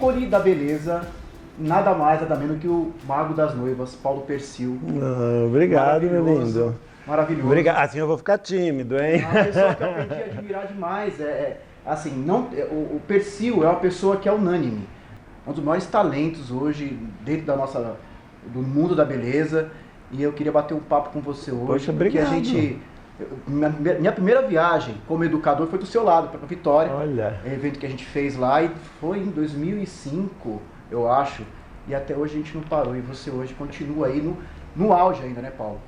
ícone da beleza, nada mais, nada menos que o mago das noivas, Paulo Persil. Obrigado, meu lindo. Maravilhoso. Obrigado. Assim eu vou ficar tímido, hein? É uma pessoa que eu aprendi a admirar demais. Assim, o Persil é uma pessoa que é unânime. Um dos maiores talentos hoje dentro do mundo da beleza. E eu queria bater um papo com você hoje. Poxa, porque obrigado. Minha primeira viagem como educador foi do seu lado, para Vitória. Olha. Evento que a gente fez lá e foi em 2005, eu acho. E até hoje a gente não parou. E você hoje continua aí no auge ainda, né, Paulo?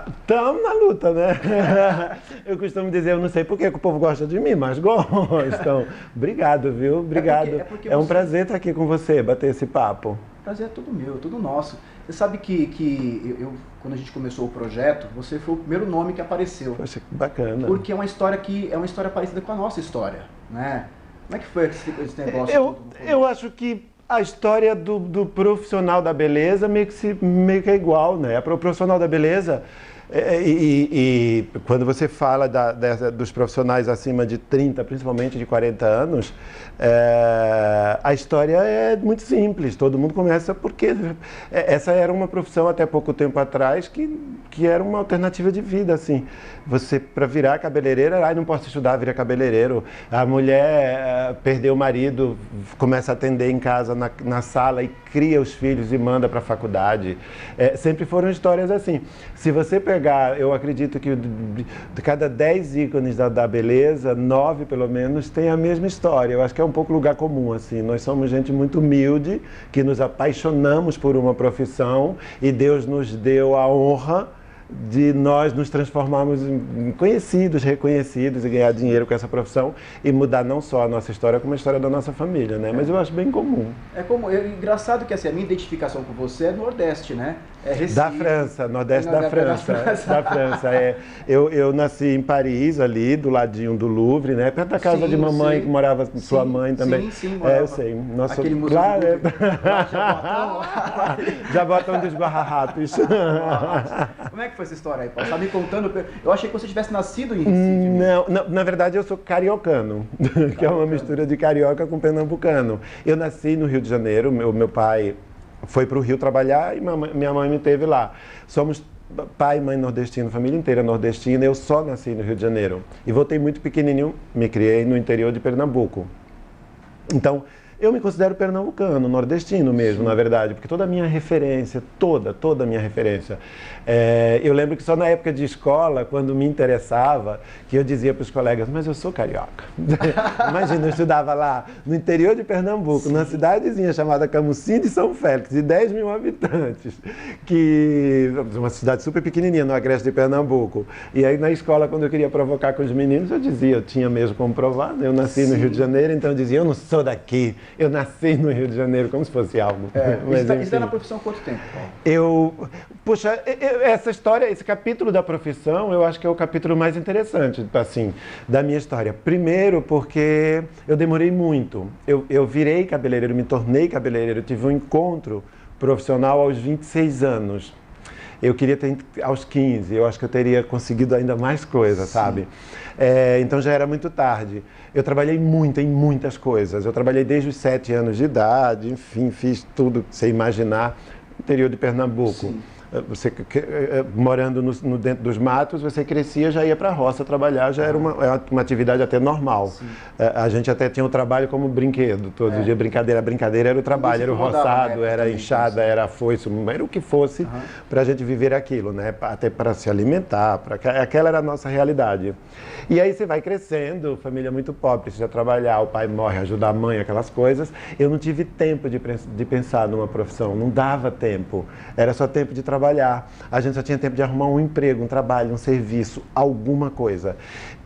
Estamos na luta, né? Eu costumo dizer, eu não sei por que o povo gosta de mim, mas gostam. Obrigado, viu? Obrigado. É um prazer estar aqui com você, bater esse papo. O prazer é tudo meu, tudo nosso. Você sabe que quando a gente começou o projeto, você foi o primeiro nome que apareceu. Poxa, que bacana. Porque é uma história parecida com a nossa história, né? Como é que foi esse negócio? Eu acho que a história do profissional da beleza meio que é igual, né? O profissional da beleza, e quando você fala dos profissionais acima de 30, principalmente de 40 anos, a história é muito simples. Todo mundo começa porque essa era uma profissão até pouco tempo atrás que era uma alternativa de vida, assim. Você, para virar cabeleireira, não posso estudar, vira cabeleireiro. A mulher perdeu o marido, começa a atender em casa, na sala, e cria os filhos e manda para a faculdade. Sempre foram histórias assim. Se você pegar, eu acredito que de cada 10 ícones da beleza, 9 pelo menos têm a mesma história. Eu acho que é um pouco lugar comum, assim. Nós somos gente muito humilde, que nos apaixonamos por uma profissão e Deus nos deu a honra de nós nos transformarmos em conhecidos, reconhecidos e ganhar dinheiro com essa profissão e mudar não só a nossa história, como a história da nossa família, né? Mas eu acho bem comum. Engraçado que assim, a minha identificação com você é Nordeste, né? É Recife. Da França, Nordeste da França. Da França, Eu nasci em Paris, ali, do ladinho do Louvre, né? Perto da casa de mamãe, que morava com sua mãe também. Sim, morava. Eu sei. Nossa, aquele museu claro, já botam dos barra-ratos. Como é que foi essa história aí, Paulo? Você tá me contando? Eu achei que você tivesse nascido em Recife. Não, na verdade eu sou cariocano, que é uma mistura de carioca com pernambucano. Eu nasci no Rio de Janeiro, meu pai foi para o Rio trabalhar e minha mãe me teve lá. Somos pai e mãe nordestino, família inteira nordestina. Eu só nasci no Rio de Janeiro e voltei muito pequenininho, me criei no interior de Pernambuco. Então, eu me considero pernambucano, nordestino mesmo, na verdade, porque toda a minha referência, toda a minha referência. Eu lembro que só na época de escola, quando me interessava, que eu dizia para os colegas, mas eu sou carioca. Imagina, eu estudava lá no interior de Pernambuco, numa cidadezinha chamada Camusim de São Félix, de 10 mil habitantes, uma cidade super pequenininha, no agreste de Pernambuco. E aí na escola, quando eu queria provocar com os meninos, eu dizia, eu tinha mesmo como provar, né? Eu nasci no Rio de Janeiro, então eu dizia, eu não sou daqui. Eu nasci no Rio de Janeiro, como se fosse algo. Mas, você está na profissão há quanto tempo, Paulo? Essa história, esse capítulo da profissão, eu acho que é o capítulo mais interessante, assim, da minha história. Primeiro, porque eu demorei muito. Eu virei cabeleireiro, me tornei cabeleireiro, tive um encontro profissional aos 26 anos. Eu queria ter aos 15, eu acho que eu teria conseguido ainda mais coisa, sabe? Então já era muito tarde. Eu trabalhei muito em muitas coisas. Eu trabalhei desde os 7 anos de idade, enfim, fiz tudo que você imaginar no interior de Pernambuco. Sim. Você morando dentro dos matos, você crescia, já ia para a roça trabalhar, já era uma atividade até normal. A gente até tinha o trabalho como brinquedo, todo dia brincadeira era o trabalho, era o roçado, era a enxada, era a foice, era o que fosse para a gente viver aquilo, né? Até para se alimentar, aquela era a nossa realidade. E aí você vai crescendo, família muito pobre, precisa trabalhar, o pai morre, ajudar a mãe, aquelas coisas. Eu não tive tempo de pensar numa profissão, não dava tempo, era só tempo de trabalhar. A gente só tinha tempo de arrumar um emprego, um trabalho, um serviço, alguma coisa.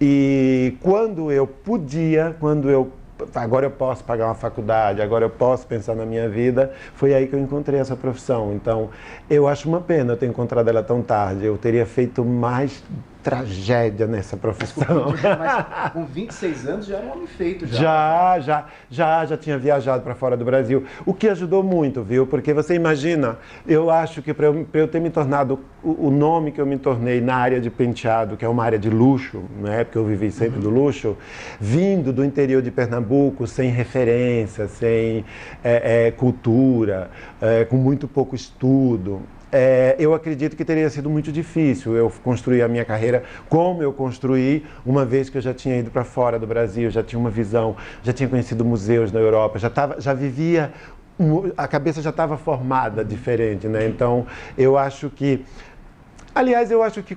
E quando eu podia, agora eu posso pagar uma faculdade, agora eu posso pensar na minha vida, foi aí que eu encontrei essa profissão. Então, eu acho uma pena eu ter encontrado ela tão tarde. Eu teria feito mais tragédia nessa profissão. Mas com 26 anos já era um homem feito já. Já tinha viajado para fora do Brasil, o que ajudou muito, viu? Porque você imagina, eu acho que para eu ter me tornado o nome que eu me tornei na área de penteado, que é uma área de luxo, né? Porque eu vivi sempre do luxo, vindo do interior de Pernambuco, sem referência, sem cultura, com muito pouco estudo. Eu acredito que teria sido muito difícil eu construir a minha carreira como eu construí, uma vez que eu já tinha ido para fora do Brasil, já tinha uma visão, já tinha conhecido museus na Europa, já vivia, a cabeça já estava formada diferente, né? Então, eu acho que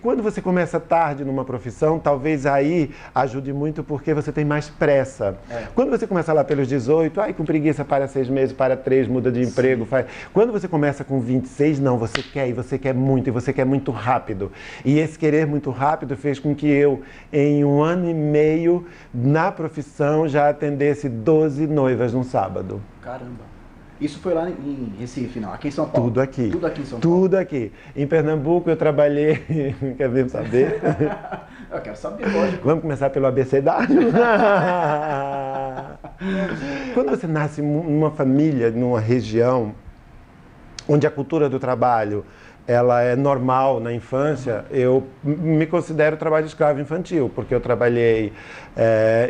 quando você começa tarde numa profissão, talvez aí ajude muito porque você tem mais pressa. Quando você começa lá pelos 18, com preguiça, para 6 meses, para 3, muda de emprego. Quando você começa com 26, não, você quer muito, e você quer muito rápido. E esse querer muito rápido fez com que eu, em 1 ano e meio, na profissão, já atendesse 12 noivas num sábado. Caramba! Isso foi lá em Recife, não? Aqui em São Paulo? Tudo aqui. Tudo aqui em São Paulo? Tudo aqui. Em Pernambuco eu trabalhei... Quer mesmo saber? Eu quero saber, lógico. Vamos começar pelo abecedário? Quando você nasce numa família, numa região, onde a cultura do trabalho ela é normal na infância, eu me considero trabalho escravo infantil, porque eu trabalhei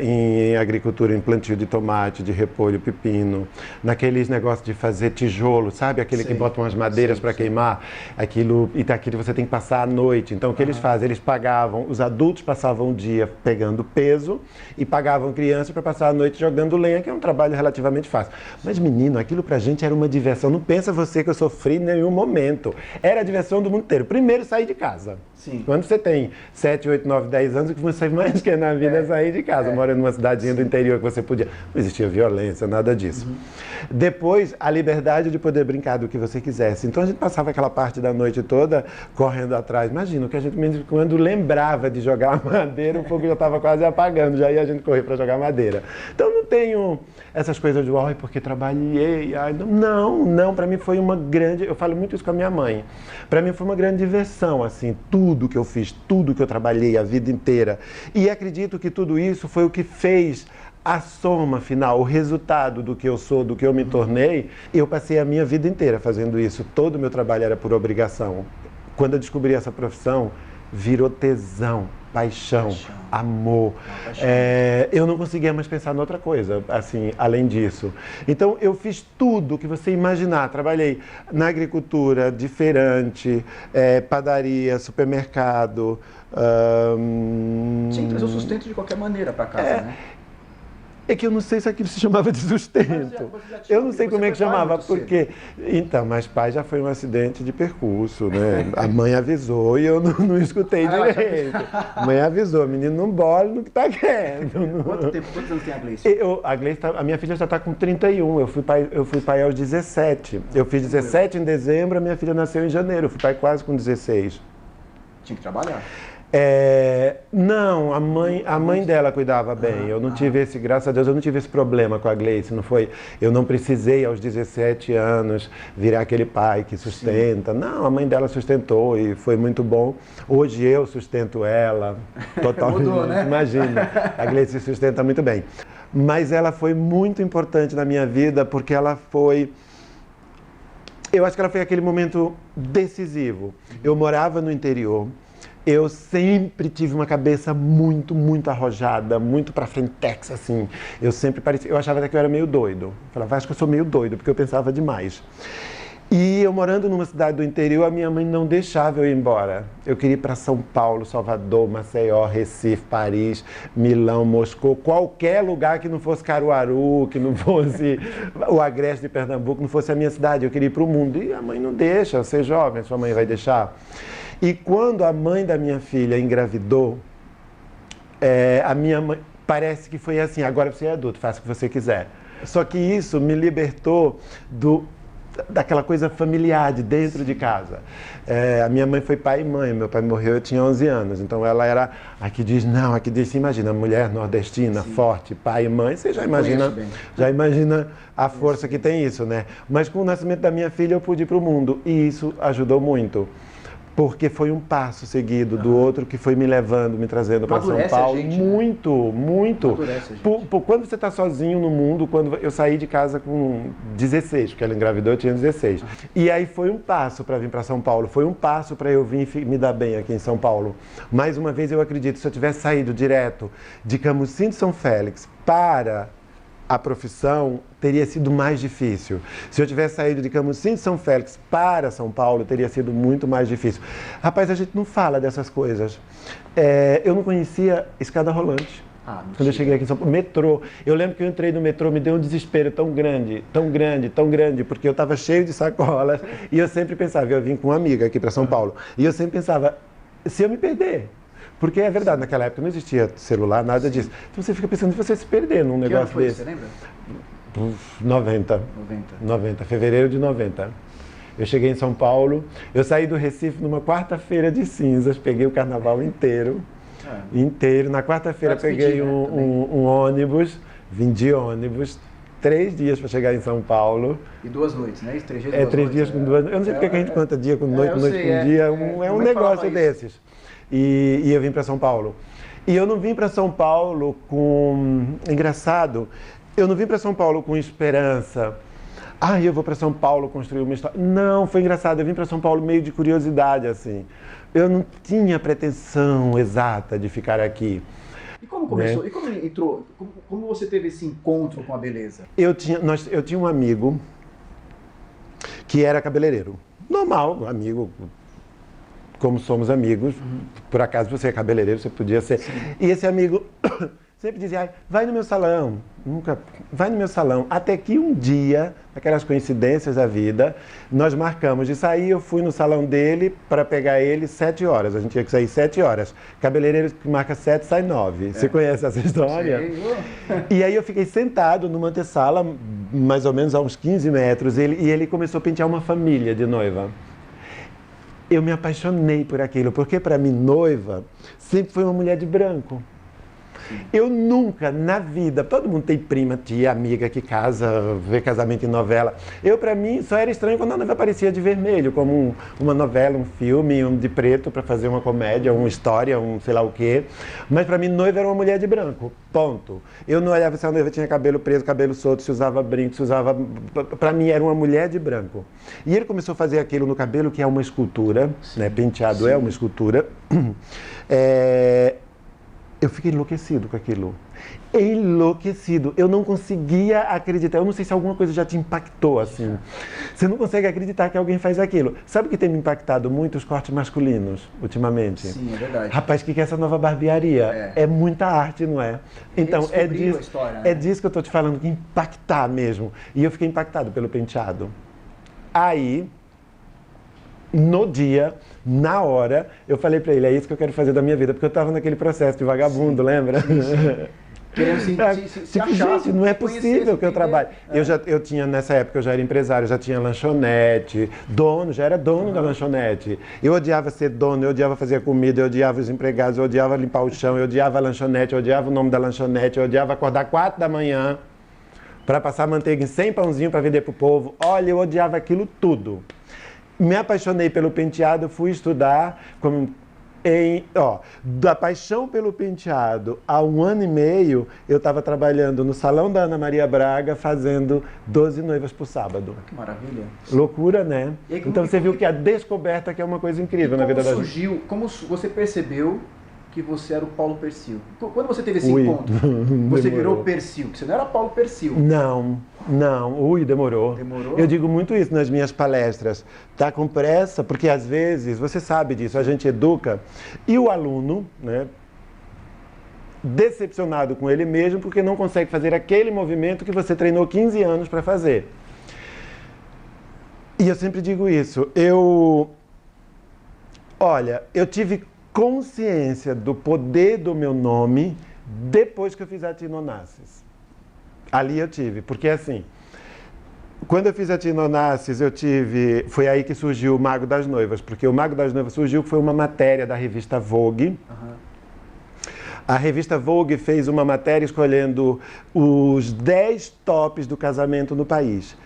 em agricultura, em plantio de tomate, de repolho, pepino, naqueles negócios de fazer tijolo, sabe? Aquele que botam as madeiras para queimar, aquilo você tem que passar a noite. Então, o que eles fazem? Eles pagavam, os adultos passavam o dia pegando peso e pagavam crianças para passar a noite jogando lenha, que é um trabalho relativamente fácil. Mas, menino, aquilo pra gente era uma diversão. Não pensa você que eu sofri em nenhum momento. Era a diversão do mundo inteiro. Primeiro, sair de casa. Sim. Quando você tem 7, 8, 9, 10 anos, o que você mais quer na vida é sair de casa. Mora numa cidadezinha do interior que você podia... Não existia violência, nada disso. Depois, a liberdade de poder brincar do que você quisesse. Então, a gente passava aquela parte da noite toda correndo atrás. Imagina, o que a gente, quando lembrava de jogar madeira, o fogo já estava quase apagando. Já ia a gente correr para jogar madeira. Então, não tenho essas coisas de, porque trabalhei. Não, para mim foi uma grande... Eu falo muito isso com a minha mãe. Para mim foi uma grande diversão, assim, tudo que eu fiz, tudo que eu trabalhei a vida inteira. E acredito que tudo isso foi o que fez a soma final, o resultado do que eu sou, do que eu me tornei. Eu passei a minha vida inteira fazendo isso. Todo o meu trabalho era por obrigação. Quando eu descobri essa profissão, virou tesão, paixão, amor. Eu não conseguia mais pensar em outra coisa, assim, além disso. Então, eu fiz tudo que você imaginar. Trabalhei na agricultura, de feirante, padaria, supermercado. Tinha que trazer o sustento de qualquer maneira para casa, né? É que eu não sei se aquilo se chamava de sustento. Eu não sei como é que chamava, porque... Então, mas pai já foi um acidente de percurso, né? A mãe avisou e eu não escutei direito. A mãe avisou, menino, não bole no que tá querendo. Quantos anos tem a Gleice? A minha filha já está com 31, eu fui pai aos 17. Eu fiz 17 em dezembro, a minha filha nasceu em janeiro, eu fui pai quase com 16. Tinha que trabalhar. Não, a mãe dela cuidava bem. Eu não tive graças a Deus, eu não tive esse problema com a Gleice. Eu não precisei aos 17 anos virar aquele pai que sustenta. Sim. Não, a mãe dela sustentou e foi muito bom. Hoje eu sustento ela totalmente. Mudou, né? Imagina, a Gleice se sustenta muito bem. Mas ela foi muito importante na minha vida porque ela foi... Eu acho que ela foi aquele momento decisivo. Eu morava no interior. Eu sempre tive uma cabeça muito, muito arrojada, muito pra frentex, assim. Eu achava até que eu era meio doido. Eu falava, acho que eu sou meio doido, porque eu pensava demais. E eu morando numa cidade do interior, a minha mãe não deixava eu ir embora. Eu queria ir para São Paulo, Salvador, Maceió, Recife, Paris, Milão, Moscou, qualquer lugar que não fosse Caruaru, que não fosse o Agreste de Pernambuco, não fosse a minha cidade. Eu queria ir para o mundo. E a mãe não deixa, você é jovem, sua mãe vai deixar. E quando a mãe da minha filha engravidou, a minha mãe, parece que foi assim, agora você é adulto, faça o que você quiser. Só que isso me libertou daquela coisa familiar de dentro de casa. A minha mãe foi pai e mãe, meu pai morreu, eu tinha 11 anos, então ela era, aqui diz, você imagina, mulher nordestina, sim, forte, pai e mãe, você já imagina a força que tem isso, né? Mas com o nascimento da minha filha eu pude ir para o mundo e isso ajudou muito. porque foi um passo seguido do outro que foi me levando, me trazendo para São Paulo. A gente, muito, né? muito. Amadurece a gente. Quando você está sozinho no mundo, quando eu saí de casa com 16, porque ela engravidou, eu tinha 16. E aí foi um passo para vir para São Paulo, foi um passo para eu vir me dar bem aqui em São Paulo. Mais uma vez, eu acredito, se eu tivesse saído direto de Camusim de São Félix para a profissão, teria sido mais difícil. Se eu tivesse saído de Camusim de São Félix para São Paulo, teria sido muito mais difícil. Rapaz, a gente não fala dessas coisas. Eu não conhecia escada rolante. Quando eu cheguei aqui em São Paulo, metrô. Eu lembro que eu entrei no metrô, me deu um desespero tão grande, tão grande, tão grande, porque eu estava cheio de sacolas e eu sempre pensava, eu vim com uma amiga aqui para São Paulo, e eu sempre pensava, se eu me perder? Porque é verdade, naquela época não existia celular, nada disso. Então você fica pensando em você se perder num negócio desse. Você lembra? 90, fevereiro de 90. Eu cheguei em São Paulo, eu saí do Recife numa quarta-feira de cinzas, peguei o carnaval inteiro. Na quarta-feira peguei um ônibus, vim de ônibus, 3 dias para chegar em São Paulo. E 2 noites, né? 3 dias, 3 dias com 2 noites. Eu não sei porque a gente conta dia com noite, noite com dia, é um negócio desses. E eu vim para São Paulo. E eu não vim para São Paulo com... Engraçado, eu não vim para São Paulo com esperança. Eu vou para São Paulo construir uma história. Não, foi engraçado, eu vim para São Paulo meio de curiosidade, assim. Eu não tinha pretensão exata de ficar aqui. E como começou? E como entrou? Como você teve esse encontro com a beleza? Eu tinha um amigo que era cabeleireiro. Normal, amigo, como somos amigos. Por acaso você é cabeleireiro, você podia ser. Sim. E esse amigo sempre dizia, vai no meu salão. Vai no meu salão. Até que um dia, aquelas coincidências da vida, nós marcamos de sair, eu fui no salão dele para pegar ele 7 horas. A gente tinha que sair 7 horas. Cabeleireiro que marca 7, sai 9. Você conhece essa história? Sim. E aí eu fiquei sentado numa antessala, mais ou menos a uns 15 metros, e ele começou a pentear uma família de noiva. Eu me apaixonei por aquilo, porque para mim, noiva sempre foi uma mulher de branco. Eu nunca, na vida, todo mundo tem prima, tia, amiga que casa, vê casamento em novela. Para mim, só era estranho quando a noiva aparecia de vermelho, como uma novela, um filme, de preto para fazer uma comédia, uma história, sei lá o quê. Mas para mim, noiva era uma mulher de branco, ponto. Eu não olhava se a noiva tinha cabelo preso, cabelo solto, se usava brinco, se usava... Para mim, era uma mulher de branco. E ele começou a fazer aquilo no cabelo, que é uma escultura, né? Penteado é uma escultura. Eu fiquei enlouquecido com aquilo. Enlouquecido. Eu não conseguia acreditar. Eu não sei se alguma coisa já te impactou assim. Você não consegue acreditar que alguém faz aquilo. Sabe o que tem me impactado muito? Os cortes masculinos, ultimamente. Sim, é verdade. Rapaz, o que é essa nova barbearia? É muita arte, não é? Então, é disso que eu estou te falando, que impactar mesmo. E eu fiquei impactado pelo penteado. Aí... No dia, na hora, eu falei pra ele, é isso que eu quero fazer da minha vida, porque eu tava naquele processo de vagabundo, lembra? Sim. Querendo se achar, gente, não é possível que eu trabalhe. Eu tinha, nessa época, eu já era empresário, já tinha lanchonete, já era dono da lanchonete. Eu odiava ser dono, eu odiava fazer comida, eu odiava os empregados, eu odiava limpar o chão, eu odiava a lanchonete, eu odiava o nome da lanchonete, eu odiava acordar 4 da manhã para passar manteiga em 100 pãozinhos para vender pro povo. Olha, eu odiava aquilo tudo. Me apaixonei pelo penteado, fui estudar, da paixão pelo penteado, há 1 ano e meio, eu estava trabalhando no salão da Ana Maria Braga, fazendo 12 noivas por sábado. Que maravilha. Loucura, né? Então você viu que a descoberta que é uma coisa incrível na vida da gente. Como você percebeu que você era o Paulo Persio? Quando você teve esse encontro, você virou Persio, que você não era Paulo Persio. Não, demorou. Demorou? Eu digo muito isso nas minhas palestras. Tá com pressa, porque às vezes, você sabe disso, a gente educa, e o aluno, né, decepcionado com ele mesmo, porque não consegue fazer aquele movimento que você treinou 15 anos para fazer. E eu sempre digo isso. Eu tive consciência do poder do meu nome depois que eu fiz a Tina Onassis. Ali eu tive, porque assim, quando eu fiz a Tina Onassis, foi aí que surgiu o Mago das Noivas, porque o Mago das Noivas surgiu, foi uma matéria da revista Vogue. A revista Vogue fez uma matéria escolhendo os 10 tops do casamento no país.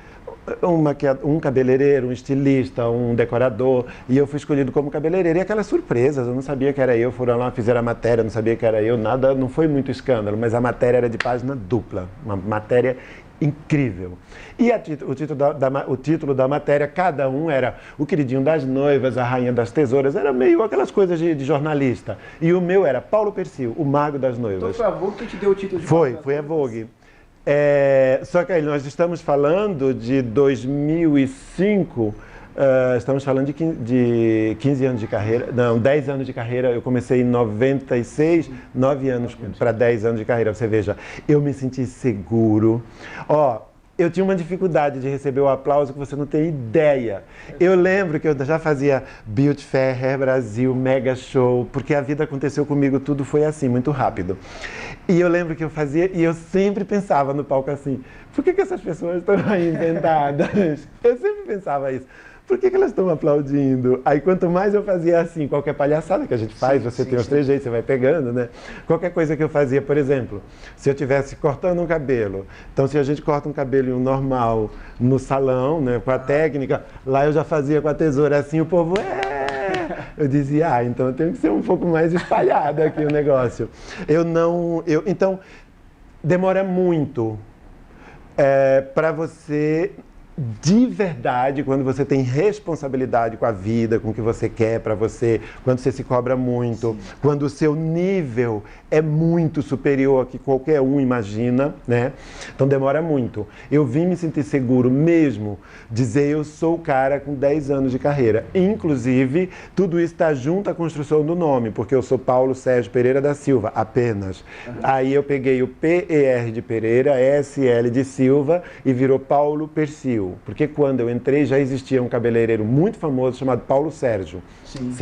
um cabeleireiro, um estilista, um decorador, e eu fui escolhido como cabeleireiro. E aquelas surpresas, eu não sabia que era eu, foram lá, fizeram a matéria, não sabia que era eu, nada, não foi muito escândalo, mas a matéria era de página dupla, uma matéria incrível. E o título da matéria, cada um era o queridinho das noivas, a rainha das tesouras, era meio aquelas coisas de jornalista. E o meu era Paulo Persil, o mago das noivas. Então foi a Vogue que te deu o título de Foi a Vogue. Só que aí nós estamos falando de 2005, estamos falando de 15 anos de carreira, não, 10 anos de carreira, eu comecei em 96, 9 anos para 10 anos de carreira, você veja, eu me senti seguro, eu tinha uma dificuldade de receber o aplauso que você não tem ideia. Eu lembro que eu já fazia Beauty Fair, Hair Brasil, Mega Show, porque a vida aconteceu comigo, tudo foi assim, muito rápido. E eu lembro que eu fazia, e eu sempre pensava no palco assim, por que essas pessoas estão aí inventadas? Eu sempre pensava isso. Por que elas estão aplaudindo? Aí quanto mais eu fazia assim, qualquer palhaçada que a gente faz, você tem os trejeitos, você vai pegando, né? Qualquer coisa que eu fazia, por exemplo, se eu estivesse cortando um cabelo, então se a gente corta um cabelo normal no salão, né, com a técnica, lá eu já fazia com a tesoura assim, o povo, eu dizia, então eu tenho que ser um pouco mais espalhado aqui o negócio. Então, demora muito para você... De verdade, quando você tem responsabilidade com a vida, com o que você quer para você, quando você se cobra muito, quando o seu nível é muito superior ao que qualquer um imagina, né? Então demora muito. Eu vim me sentir seguro mesmo, dizer eu sou o cara com 10 anos de carreira. Inclusive, tudo isso está junto à construção do nome, porque eu sou Paulo Sérgio Pereira da Silva, apenas. Aí eu peguei o PER de Pereira, SL de Silva e virou Paulo Persil. Porque quando eu entrei já existia um cabeleireiro muito famoso chamado Paulo Sérgio. O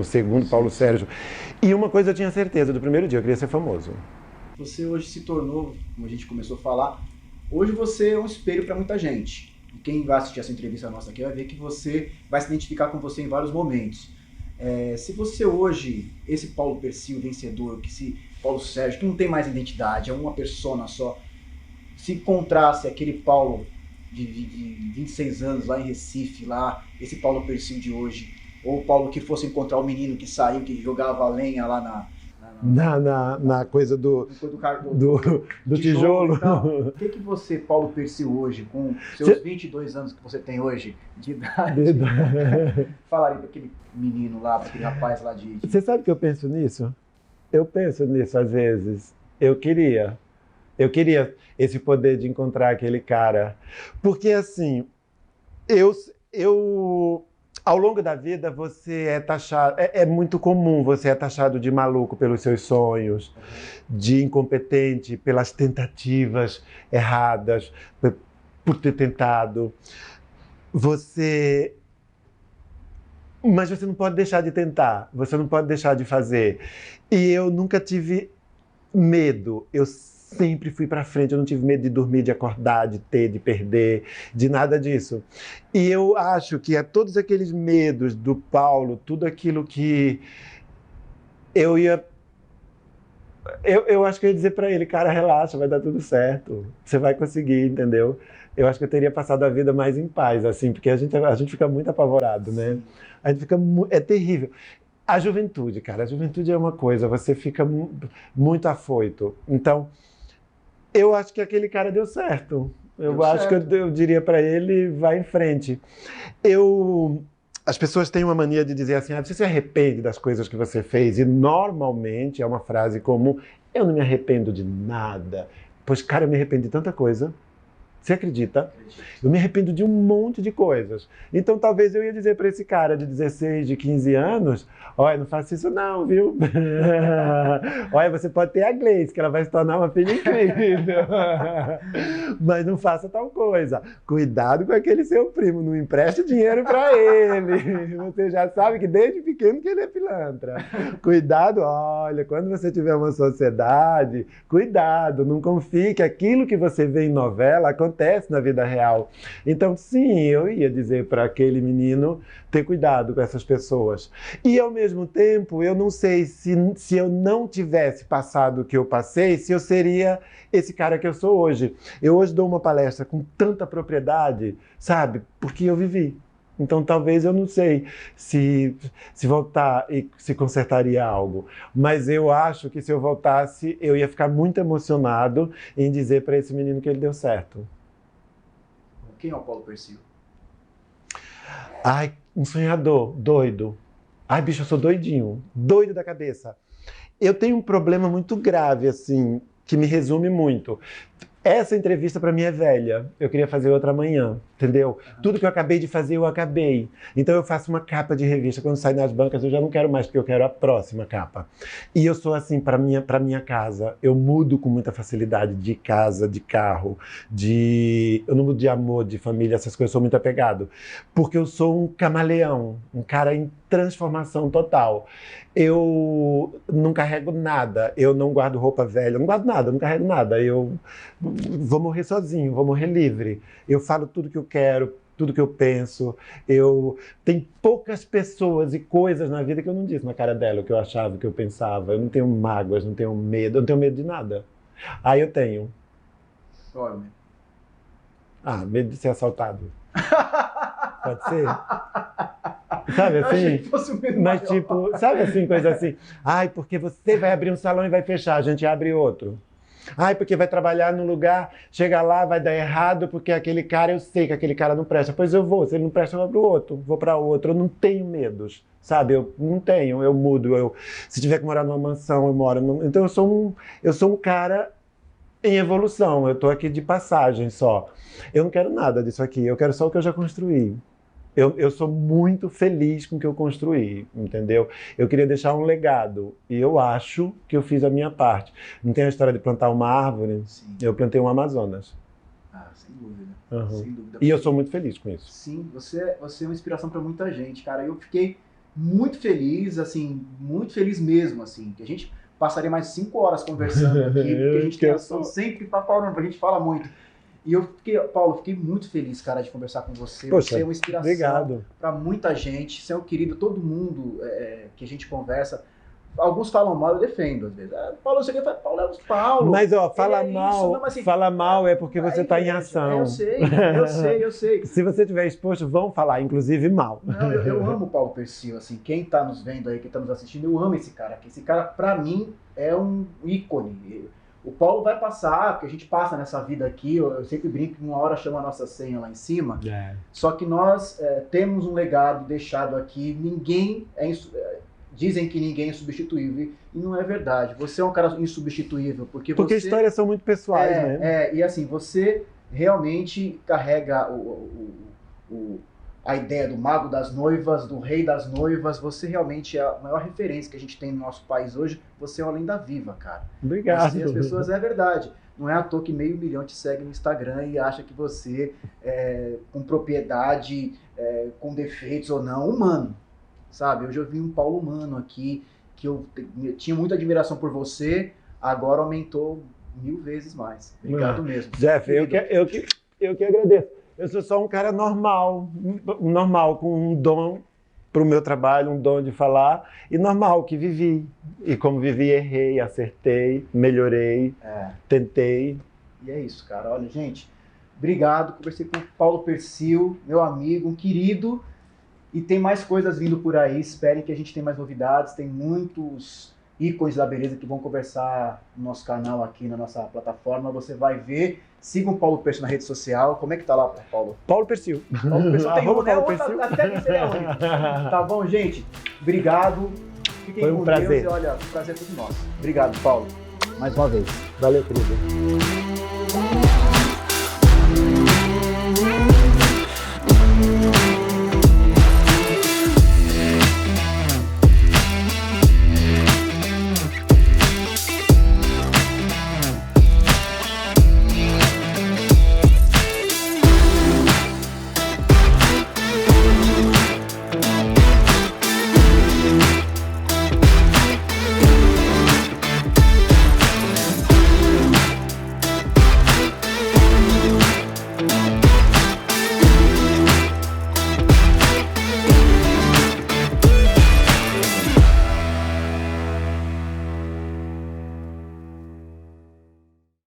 segundo Paulo Sérgio. E uma coisa eu tinha certeza, do primeiro dia, eu queria ser famoso. Você hoje se tornou, como a gente começou a falar, hoje você é um espelho para muita gente. E quem vai assistir essa entrevista nossa aqui vai ver que você vai se identificar com você em vários momentos. Se você hoje, esse Paulo Persil vencedor, Paulo Sérgio, que não tem mais identidade, é uma persona só, se encontrasse aquele Paulo de 26 anos lá em Recife, lá, esse Paulo Persil de hoje, ou o Paulo que fosse encontrar o menino que saiu, que jogava lenha lá na coisa do tijolo. Então, o que você, Paulo Persil, hoje, com seus 22 anos que você tem hoje de idade, falaria para aquele menino lá, para aquele rapaz lá de... Você sabe que eu penso nisso? Eu penso nisso às vezes. Eu queria esse poder de encontrar aquele cara. Porque, assim, ao longo da vida, você é taxado... É muito comum você é taxado de maluco pelos seus sonhos, de incompetente pelas tentativas erradas, por ter tentado. Mas você não pode deixar de tentar, você não pode deixar de fazer. E eu nunca tive medo, eu sempre fui para frente, eu não tive medo de dormir, de acordar, de perder, de nada disso. E eu acho que todos aqueles medos do Paulo, tudo aquilo que eu acho que eu ia dizer para ele, cara, relaxa, vai dar tudo certo, você vai conseguir, entendeu? Eu acho que eu teria passado a vida mais em paz, assim, porque a gente fica muito apavorado, né? A gente é terrível. A juventude, cara, a juventude é uma coisa, você fica muito afoito. Então, eu acho que aquele cara deu certo. Que eu diria para ele, vai em frente. As pessoas têm uma mania de dizer assim, você se arrepende das coisas que você fez? E normalmente é uma frase como, eu não me arrependo de nada. Pois, cara, eu me arrependo de tanta coisa. Você acredita? Eu me arrependo de um monte de coisas. Então, talvez eu ia dizer para esse cara de 16, de 15 anos, olha, não faça isso não, viu? Olha, você pode ter a Gleice, que ela vai se tornar uma filha incrível. Mas não faça tal coisa. Cuidado com aquele seu primo, não empreste dinheiro para ele. Você já sabe que desde pequeno que ele é pilantra. Cuidado, olha, quando você tiver uma sociedade, cuidado, não confie que aquilo que você vê em novela acontece acontece na vida real. Então, sim, eu ia dizer para aquele menino ter cuidado com essas pessoas. E, ao mesmo tempo, eu não sei se eu não tivesse passado o que eu passei, se eu seria esse cara que eu sou hoje. Eu hoje dou uma palestra com tanta propriedade, sabe? Porque eu vivi. Então, talvez, eu não sei se voltar e se consertaria algo. Mas eu acho que se eu voltasse, eu ia ficar muito emocionado em dizer para esse menino que ele deu certo. Quem é o Paulo Persio? Ai, um sonhador, doido. Ai, bicho, eu sou doidinho, doido da cabeça. Eu tenho um problema muito grave, assim, que me resume muito. Essa entrevista para mim é velha, eu queria fazer outra amanhã, entendeu? Tudo que eu acabei de fazer, eu acabei. Então eu faço uma capa de revista, quando sai nas bancas eu já não quero mais, porque eu quero a próxima capa. E eu sou assim para minha casa, eu mudo com muita facilidade de casa, de carro, eu não mudo de amor, de família, essas coisas, eu sou muito apegado. Porque eu sou um camaleão, um cara em transformação total. Eu não carrego nada, eu não guardo roupa velha, eu não guardo nada, eu não carrego nada. Eu vou morrer sozinho, vou morrer livre. Eu falo tudo que eu quero, tudo que eu penso. Tem poucas pessoas e coisas na vida que eu não disse na cara dela o que eu achava, o que eu pensava. Eu não tenho mágoas, não tenho medo, eu não tenho medo de nada. Aí eu tenho. Olha. Medo de ser assaltado. Pode ser? Sabe assim? Mas tipo, sabe assim, coisa assim. Ai, porque você vai abrir um salão e vai fechar, a gente abre outro. Ai, porque vai trabalhar num lugar, chega lá, vai dar errado, porque aquele cara, eu sei que aquele cara não presta. Pois eu vou, se ele não presta, eu vou pro outro, vou para outro. Eu não tenho medos, sabe? Eu não tenho, eu mudo. Se tiver que morar numa mansão, eu moro. Então eu sou um cara em evolução, eu tô aqui de passagem só. Eu não quero nada disso aqui, eu quero só o que eu já construí. Eu sou muito feliz com o que eu construí, entendeu? Eu queria deixar um legado e eu acho que eu fiz a minha parte. Não tem a história de plantar uma árvore? Sim. Eu plantei um Amazonas. Sem dúvida. Uhum. Sem dúvida. E eu sou muito feliz com isso. Sim, você é uma inspiração para muita gente, cara. Eu fiquei muito feliz, assim, muito feliz mesmo, assim, que a gente passaria mais 5 horas conversando aqui, porque a gente tem ação sempre para falar, a gente fala muito. E Paulo, fiquei muito feliz, cara, de conversar com você. Poxa, você é uma inspiração para muita gente. Você é um querido, todo mundo que a gente conversa. Alguns falam mal, eu defendo às vezes. Paulo, você quer falar, Paulo é o Paulo. Mas, fala mal, não, mas, assim, fala mal é porque você está em ação. Eu sei. Se você estiver exposto, vão falar, inclusive, mal. Não, eu amo o Paulo Persio, assim, quem está nos vendo aí, quem está nos assistindo, eu amo esse cara aqui. Esse cara, para mim, é um ícone. O Paulo vai passar, porque a gente passa nessa vida aqui, eu sempre brinco que uma hora chama a nossa senha lá em cima, só que nós temos um legado deixado aqui, dizem que ninguém é insubstituível, e não é verdade. Você é um cara insubstituível, porque histórias são muito pessoais, né? E assim, você realmente carrega a ideia do mago das noivas, do rei das noivas. Você realmente é a maior referência que a gente tem no nosso país hoje. Você é uma lenda viva, cara. Obrigado. As pessoas, é verdade. Não é à toa que 500 mil te segue no Instagram e acha que você com propriedade, com defeitos ou não, humano. Sabe? Hoje eu vi um Paulo humano aqui, que eu tinha muita admiração por você, agora aumentou 1000 vezes mais. Obrigado mesmo. Jeff, eu que agradeço. Eu sou só um cara normal, com um dom para o meu trabalho, um dom de falar, e normal, que vivi. E como vivi, errei, acertei, melhorei, tentei. E é isso, cara. Olha, gente, obrigado. Conversei com o Paulo Persio, meu amigo, um querido, e tem mais coisas vindo por aí. Esperem que a gente tenha mais novidades. Tem muitos ícones da beleza que vão conversar no nosso canal aqui, na nossa plataforma. Você vai ver. Sigam o Paulo Persio na rede social. Como é que tá lá, Paulo? Paulo Persio. Paulo Persio tem Paulo Persio. Até que seria único. Tá bom, gente? Obrigado. Fiquem Foi um com prazer. Deus. E olha, o prazer é todo nosso. Obrigado, Paulo. Mais uma vez. Valeu, querido.